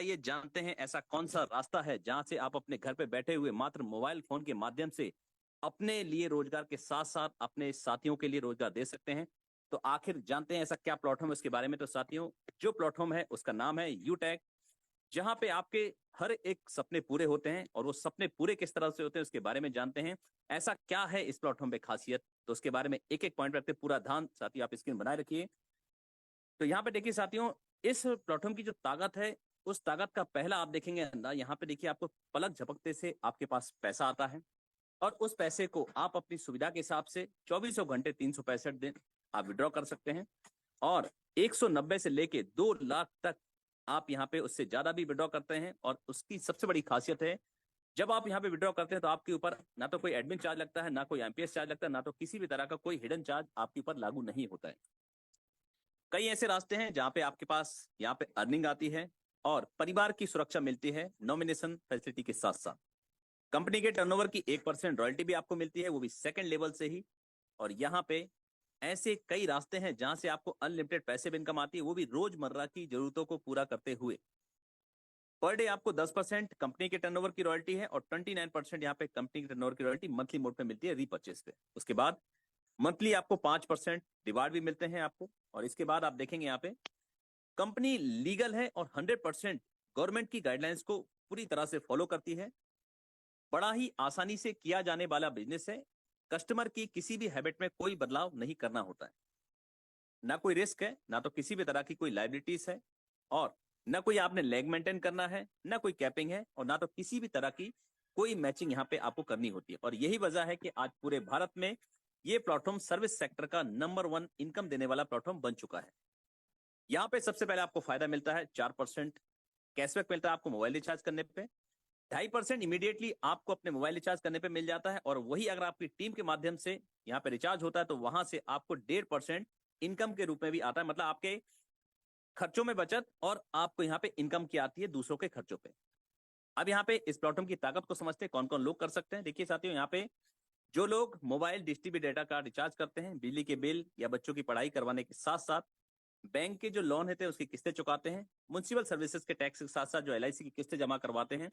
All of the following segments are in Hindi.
आइए जानते हैं ऐसा कौन सा रास्ता है जहां से आप अपने घर पे बैठे हुए मात्र मोबाइल फोन के माध्यम से अपने लिए रोजगार के साथ साथ अपने साथियों के लिए रोजगार दे सकते हैं। तो आखिर जानते हैं ऐसा क्या प्लेटफॉर्म है उसके बारे में। तो साथियों, जो प्लेटफॉर्म है उसका नाम है यूटैग, जहां पे आपके हर एक सपने पूरे होते हैं और वो सपने पूरे किस तरह से होते हैं उसके बारे में जानते हैं। ऐसा क्या है इस प्लेटफॉर्म पे खासियत, तो उसके बारे में एक एक पॉइंट रखते पूरा ध्यान साथियों आप स्क्रीन बनाए रखिए। तो यहाँ पे देखिए साथियों, इस प्लेटफॉर्म की जो ताकत है, उस ताकत का पहला आप देखेंगे अंदाज, यहाँ पे देखिए आपको पलक झपकते से आपके पास पैसा आता है और उस पैसे को आप अपनी सुविधा के हिसाब से चौबीसों घंटे 365 दिन आप विड्रॉ कर सकते हैं और 190 से लेके 2 लाख तक आप यहाँ पे उससे ज्यादा भी विड्रॉ करते हैं। और उसकी सबसे बड़ी खासियत है, जब आप यहाँ पे विड्रॉ करते हैं तो आपके ऊपर ना तो कोई एडमिन चार्ज लगता है, ना कोई एमपीएस चार्ज लगता है, ना तो किसी भी तरह का कोई हिडन चार्ज आपके ऊपर लागू नहीं होता है। कई ऐसे रास्ते हैं जहां पे आपके पास यहाँ पे अर्निंग आती है और परिवार की सुरक्षा मिलती है नॉमिनेशन फैसिलिटी के साथ साथ। कंपनी के टर्नओवर की 1% रॉयल्टी भी आपको मिलती है, वो भी सेकंड लेवल से ही। और यहाँ पे ऐसे कई रास्ते हैं जहां से आपको अनलिमिटेड पैसिव इनकम आती है, वो भी रोजमर्रा की जरूरतों को पूरा करते हुए। पर डे आपको 10% कंपनी के टर्नओवर की रॉयल्टी है और 29% यहाँ पे कंपनी के टर्नओवर की रॉयल्टी मंथली मोड पे मिलती है रीपर्चेस पे। उसके बाद मंथली आपको 5% रिवार्ड भी मिलते हैं आपको। और इसके बाद आप देखेंगे यहाँ पे कंपनी लीगल है और 100% गवर्नमेंट की गाइडलाइंस को पूरी तरह से फॉलो करती है। बड़ा ही आसानी से किया जाने वाला बिजनेस है। कस्टमर की किसी भी हैबिट में कोई बदलाव नहीं करना होता है, ना कोई रिस्क है, ना तो किसी भी तरह की कोई लाइबिलिटीज है और ना कोई आपने लेग मेंटेन करना है, ना कोई कैपिंग है और ना तो किसी भी तरह की कोई मैचिंग यहाँ पे आपको करनी होती है। और यही वजह है कि आज पूरे भारत में ये प्लेटफॉर्म सर्विस सेक्टर का नंबर 1 इनकम देने वाला प्लेटफॉर्म बन चुका है। यहाँ पे सबसे पहले आपको फायदा मिलता है 4% कैशबैक मिलता है आपको मोबाइल रिचार्ज करने पे। 2.5% इमीडिएटली आपको अपने मोबाइल रिचार्ज करने पे मिल जाता है और वही अगर आपकी टीम के माध्यम से यहाँ पे रिचार्ज होता है तो वहां से आपको 1.5% इनकम के रूप में भी आता है। मतलब आपके खर्चों में बचत और आपको यहाँ पे इनकम की आती है दूसरों के खर्चों पे। अब यहाँ पे इस प्लेटफॉर्म की ताकत को समझते हैं कौन कौन लोग कर सकते हैं। देखिए साथियों, यहाँ पे जो लोग मोबाइल डिश टीवी डेटा का रिचार्ज करते हैं, बिजली के बिल या बच्चों की पढ़ाई करवाने के साथ साथ बैंक के जो लोन होते हैं उसकी किस्तें चुकाते हैं, म्युनिसिपल सर्विसेज के टैक्स के साथ साथ जो एलआईसी की किस्तें जमा करवाते हैं।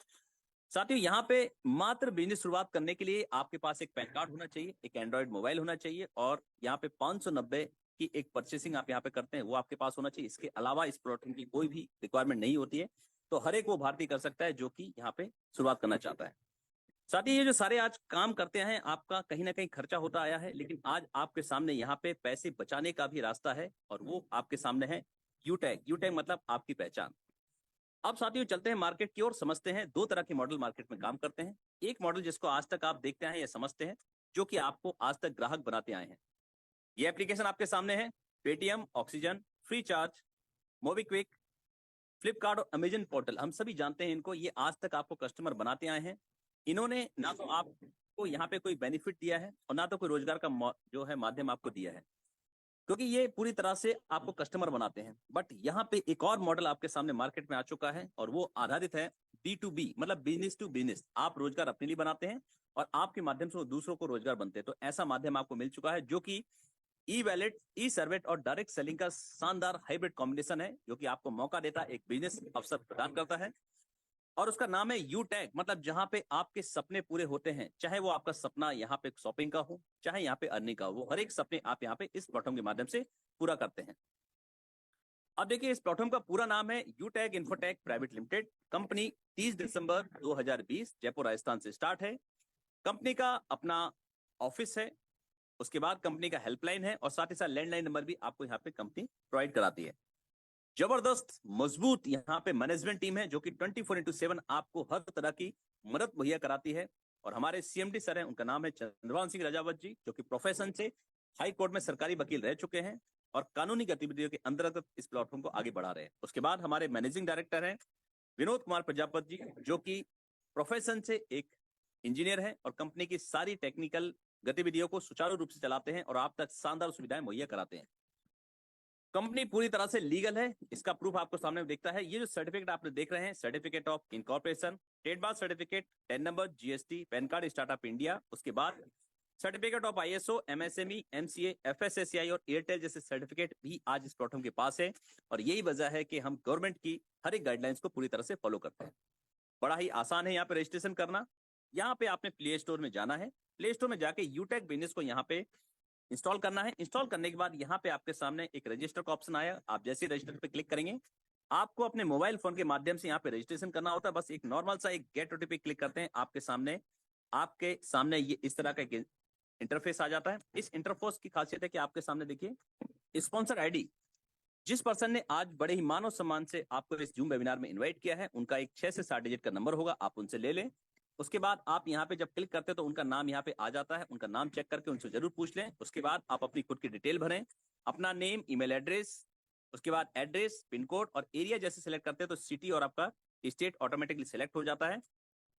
साथियों, यहाँ पे मात्र बिजनेस शुरुआत करने के लिए आपके पास एक पैन कार्ड होना चाहिए, एक एंड्रॉइड मोबाइल होना चाहिए और यहाँ पे 590 की एक परचेसिंग आप यहाँ पे करते हैं वो आपके पास होना चाहिए। इसके अलावा इस प्रोडक्ट की कोई भी रिक्वायरमेंट नहीं होती है। तो हर एक वो भारतीय कर सकता है जो कि यहाँ पे शुरुआत करना चाहता है। साथ ही ये जो सारे आज काम करते हैं, आपका कहीं ना कहीं खर्चा होता आया है, लेकिन आज आपके सामने यहाँ पे पैसे बचाने का भी रास्ता है और वो आपके सामने है यूटैग। यूटैग मतलब आपकी पहचान। अब साथियों चलते हैं मार्केट की ओर, समझते हैं 2 तरह के मॉडल मार्केट में काम करते हैं। एक मॉडल जिसको आज तक आप देखते हैं या समझते हैं, जो कि आपको आज तक ग्राहक बनाते आए हैं। ये एप्लीकेशन आपके सामने है, Paytm, oxygen, free charge, MobiKwik, Flipkart और अमेजन पोर्टल। हम सभी जानते हैं इनको, ये आज तक आपको कस्टमर बनाते आए हैं। इन्होंने ना तो आपको यहाँ पे कोई बेनिफिट दिया है और ना तो कोई रोजगार का जो है माध्यम आपको दिया है, क्योंकि ये पूरी तरह से आपको कस्टमर बनाते हैं। बट यहाँ पे एक और मॉडल आपके सामने मार्केट में आ चुका है और वो आधारित है B2B, मतलब बिजनेस टू बिजनेस। आप रोजगार अपने लिए बनाते हैं और आपके माध्यम से वो दूसरों को रोजगार बनते हैं। तो ऐसा माध्यम आपको मिल चुका है जो कि ई वैलेट, ई सर्वेट और डायरेक्ट सेलिंग का शानदार हाइब्रिड कॉम्बिनेशन है, जो कि आपको मौका देता है, एक बिजनेस अवसर प्रदान करता है। और उसका नाम है यू टैग, मतलब जहां पे आपके सपने पूरे होते हैं, चाहे वो आपका सपना यहाँ पे शॉपिंग का हो, चाहे यहाँ पे अर्निंग का हो, वो हर एक सपने आप यहाँ पे इस प्लेटफॉर्म के माध्यम से पूरा करते हैं। अब देखिए, इस प्लेटफॉर्म का पूरा नाम है you tag infotech private limited. Company 30 दिसंबर 2020 जयपुर राजस्थान से स्टार्ट है। कंपनी का अपना ऑफिस है, उसके बाद कंपनी का हेल्पलाइन है और साथ ही साथ लैंडलाइन नंबर भी आपको यहाँ पे कंपनी प्रोवाइड कराती है। जबरदस्त मजबूत यहाँ पे मैनेजमेंट टीम है जो कि 24/7 आपको हर तरह की मदद मुहैया कराती है। और हमारे सीएमडी सर हैं, उनका नाम है चंद्रभान सिंह राजावत जी, जो कि प्रोफेशन से हाई कोर्ट में सरकारी वकील रह चुके हैं और कानूनी गतिविधियों के अंतर्गत इस प्लेटफॉर्म को आगे बढ़ा रहे हैं। उसके बाद हमारे मैनेजिंग डायरेक्टर हैं विनोद कुमार प्रजापति जी, जो कि प्रोफेशन से एक इंजीनियर है और कंपनी की सारी टेक्निकल गतिविधियों को सुचारू रूप से चलाते हैं और आप तक शानदार सुविधाएं मुहैया कराते हैं। कंपनी पूरी तरह से लीगल है, इसका प्रूफ आपको सामने दिखता है। ये जो सर्टिफिकेट आप देख रहे हैं, certificate of incorporation, trademark certificate, 10 number, GST, PAN card, startup India. उसके बाद certificate of ISO, MSME, MCA, FSSCI और एयरटेल जैसे सर्टिफिकेट भी आज इस प्लेटफॉर्म के पास है। और यही वजह है कि हम गवर्नमेंट की हर एक गाइडलाइंस को पूरी तरह से फॉलो करते हैं। बड़ा ही आसान है यहाँ पे रजिस्ट्रेशन करना। यहाँ पे आपने प्ले स्टोर में जाना है, प्ले स्टोर में जाके यूटेक बिजनेस को यहाँ पे इंस्टॉल करना है। इंस्टॉल करने के बाद यहाँ पे आपके सामने एक रजिस्टर का ऑप्शन आया, आप जैसे रजिस्टर पे क्लिक करेंगे आपको अपने मोबाइल फोन के माध्यम से यहाँ पे रजिस्ट्रेशन करना होता है। बस एक नॉर्मल सा एक गेट ओटीपी क्लिक करते हैं, आपके सामने ये इस तरह का इंटरफेस आ जाता है। इस इंटरफेस की खासियत है कि आपके सामने देखिए स्पॉन्सर आईडी, जिस पर्सन ने आज बड़े ही मानव सम्मान से आपको इस जूम वेबिनार में इनवाइट किया है, उनका एक 6 से 7 डिजिट का नंबर होगा, आप उनसे ले लें। उसके बाद आप यहाँ पे जब क्लिक करते हैं तो उनका नाम यहाँ पे आ जाता है, उनका नाम चेक करके उनसे जरूर पूछ लें। उसके बाद आप अपनी खुद की डिटेल भरें, अपना नेम, ईमेल एड्रेस, उसके बाद एड्रेस, पिन कोड और एरिया जैसे सिलेक्ट करते हैं तो सिटी और आपका स्टेट ऑटोमेटिकली सिलेक्ट हो जाता है।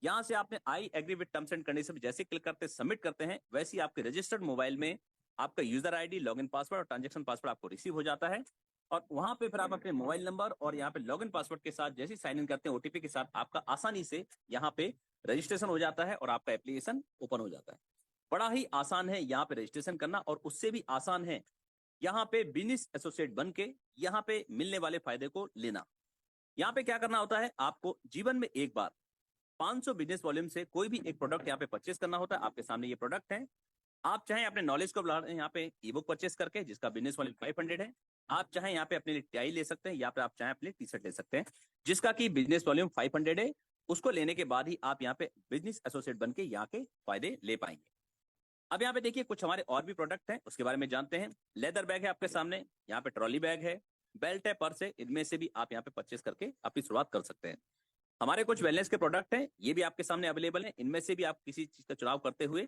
यहाँ से आपने I agree with terms and condition जैसे क्लिक करते सबमिट करते हैं, वैसे ही आपके रजिस्टर्ड मोबाइल में आपका यूजर आईडी, लॉगिन पासवर्ड और ट्रांजैक्शन पासवर्ड आपको रिसीव हो जाता है। और वहां पे फिर आप अपने मोबाइल नंबर और यहाँ पे लॉगिन पासवर्ड के साथ जैसे साइन इन करते हैं ओटीपी के साथ, आपका आसानी से यहाँ पे रजिस्ट्रेशन हो जाता है और आपका एप्लीकेशन ओपन हो जाता है। बड़ा ही आसान है यहाँ पे रजिस्ट्रेशन करना, और उससे भी आसान है यहाँ पे बिजनेस एसोसिएट बन के यहाँ पे मिलने वाले फायदे को लेना। यहाँ पे क्या करना होता है, आपको जीवन में एक बार 500 बिजनेस वॉल्यूम से कोई भी एक प्रोडक्ट यहाँ पे परचेस करना होता है। आपके सामने ये प्रोडक्ट है, आप चाहें अपने नॉलेज को बढ़ा रहे हैं यहाँ पे ई बुक परचेस करके जिसका बिजनेस वॉल्यूम 500 है। आप चाहें यहाँ पे अपने लिए टाई ले सकते हैं, या फिर आप चाहें अपने टी शर्ट ले सकते हैं जिसका की बिजनेस वॉल्यूम 500 है। उसको लेने के बाद ही आप यहाँ पे बिजनेस एसोसिएट बन के यहाँ के फायदे ले पाएंगे। अब यहाँ पे देखिए कुछ हमारे और भी प्रोडक्ट हैं, उसके बारे में जानते हैं। लेदर बैग है आपके सामने, यहाँ पे ट्रॉली बैग है, बेल्ट है, पर्स है, इनमें से भी आप यहाँ पे परचेस करके अपनी शुरुआत कर सकते हैं। हमारे कुछ वेलनेस के प्रोडक्ट हैं, ये भी आपके सामने अवेलेबल हैं। इनमें से भी आप किसी चीज का चुनाव करते हुए